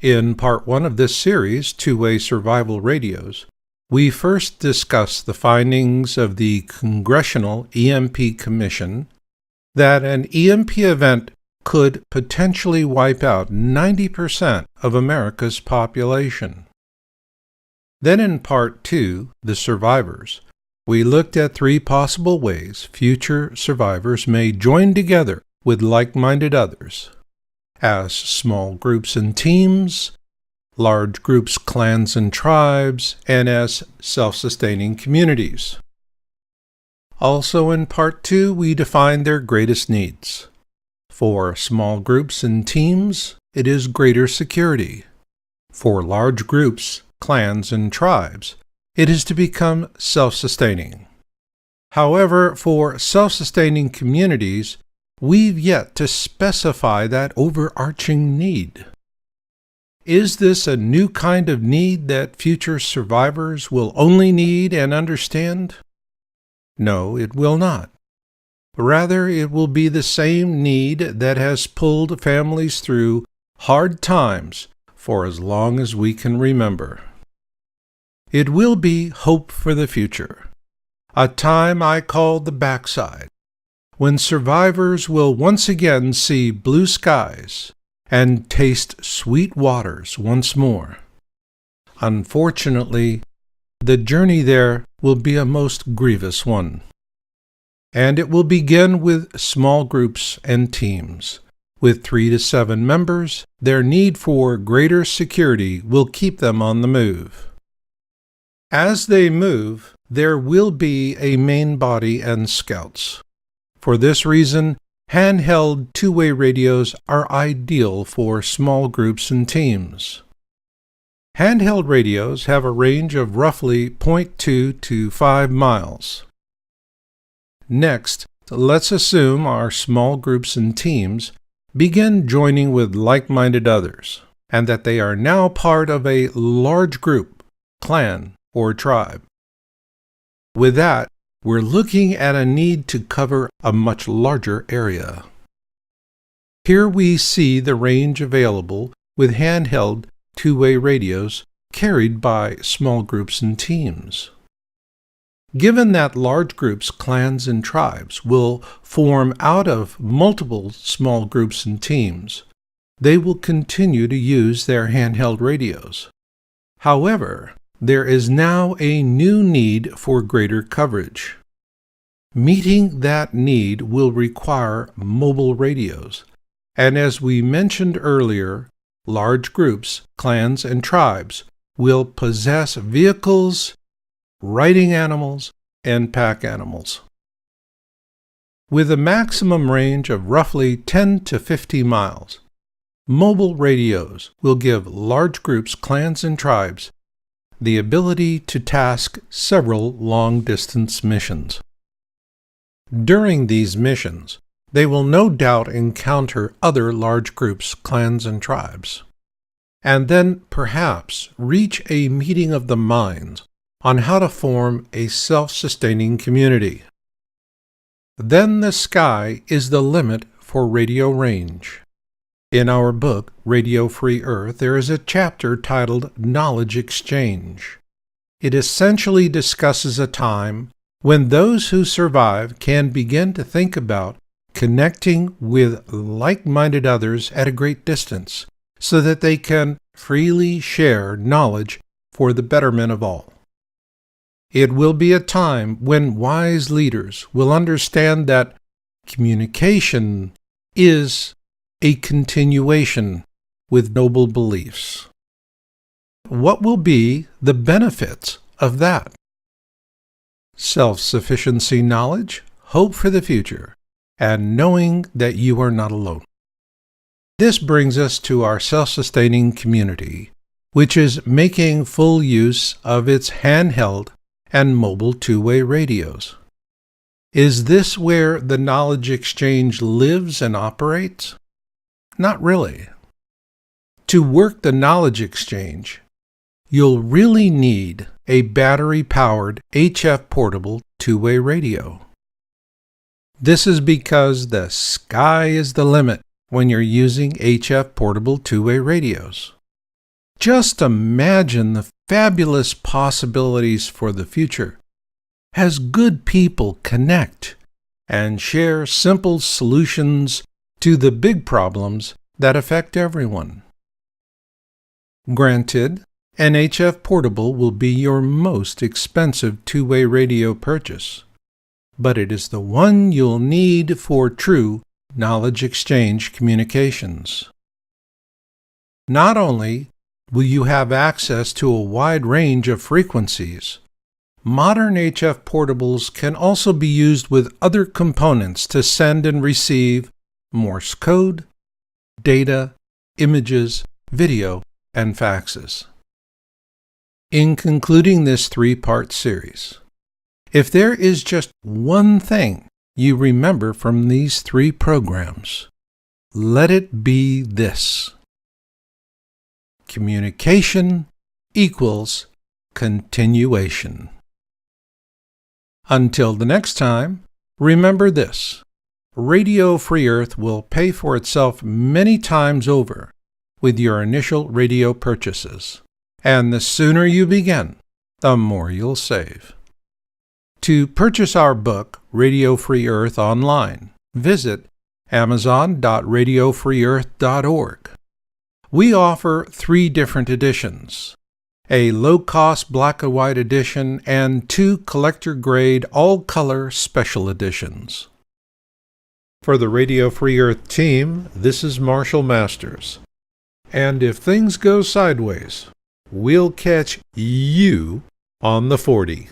In Part 1 of this series, Two-Way Survival Radios, we first discussed the findings of the Congressional EMP Commission that an EMP event could potentially wipe out 90% of America's population. Then in Part 2, The Survivors, we looked at 3 possible ways future survivors may join together with like-minded others, as small groups and teams, large groups, clans, and tribes, and as self-sustaining communities. Also in Part 2, we defined their greatest needs. For small groups and teams, it is greater security. For large groups, clans, and tribes, it is to become self-sustaining. However, for self-sustaining communities, we've yet to specify that overarching need. Is this a new kind of need that future survivors will only need and understand? No, it will not. Rather, it will be the same need that has pulled families through hard times for as long as we can remember. It will be hope for the future, a time I call the backside, when survivors will once again see blue skies and taste sweet waters once more. Unfortunately, the journey there will be a most grievous one. And it will begin with small groups and teams. With 3 to 7 members, their need for greater security will keep them on the move. As they move, there will be a main body and scouts. For this reason, handheld two-way radios are ideal for small groups and teams. Handheld radios have a range of roughly 0.2 to 5 miles. Next, let's assume our small groups and teams begin joining with like-minded others, and that they are now part of a large group, clan, or tribe. With that, we're looking at a need to cover a much larger area. Here we see the range available with handheld two-way radios carried by small groups and teams. Given that large groups, clans, and tribes will form out of multiple small groups and teams, they will continue to use their handheld radios. However, there is now a new need for greater coverage. Meeting that need will require mobile radios, and as we mentioned earlier, large groups, clans, and tribes will possess vehicles, riding animals, and pack animals. With a maximum range of roughly 10 to 50 miles, mobile radios will give large groups, clans, and tribes the ability to task several long-distance missions. During these missions, they will no doubt encounter other large groups, clans, and tribes, and then perhaps reach a meeting of the minds on how to form a self-sustaining community. Then the sky is the limit for radio range. In our book, Radio Free Earth, there is a chapter titled Knowledge Exchange. It essentially discusses a time when those who survive can begin to think about connecting with like-minded others at a great distance so that they can freely share knowledge for the betterment of all. It will be a time when wise leaders will understand that communication is a continuation with noble beliefs. What will be the benefits of that? Self-sufficiency knowledge, hope for the future, and knowing that you are not alone. This brings us to our self-sustaining community, which is making full use of its handheld and mobile two-way radios. Is this where the knowledge exchange lives and operates? Not really. To work the knowledge exchange, you'll really need a battery-powered HF portable two-way radio. This is because the sky is the limit when you're using HF portable two-way radios. Just imagine the fabulous possibilities for the future as good people connect and share simple solutions to the big problems that affect everyone. Granted, an HF portable will be your most expensive two-way radio purchase, but it is the one you'll need for true knowledge exchange communications. Not only will you have access to a wide range of frequencies, modern HF portables can also be used with other components to send and receive Morse code, data, images, video, and faxes. In concluding this three-part series, if there is just one thing you remember from these three programs, let it be this: communication equals continuation. Until the next time, remember this: Radio Free Earth will pay for itself many times over with your initial radio purchases, and the sooner you begin, the more you'll save. To purchase our book, Radio Free Earth, online, visit amazon.radiofreeearth.org. We offer 3 different editions: a low-cost black and white edition and 2 collector-grade all-color special editions. For the Radio Free Earth team, this is Marshall Masters. And if things go sideways, we'll catch you on the 40.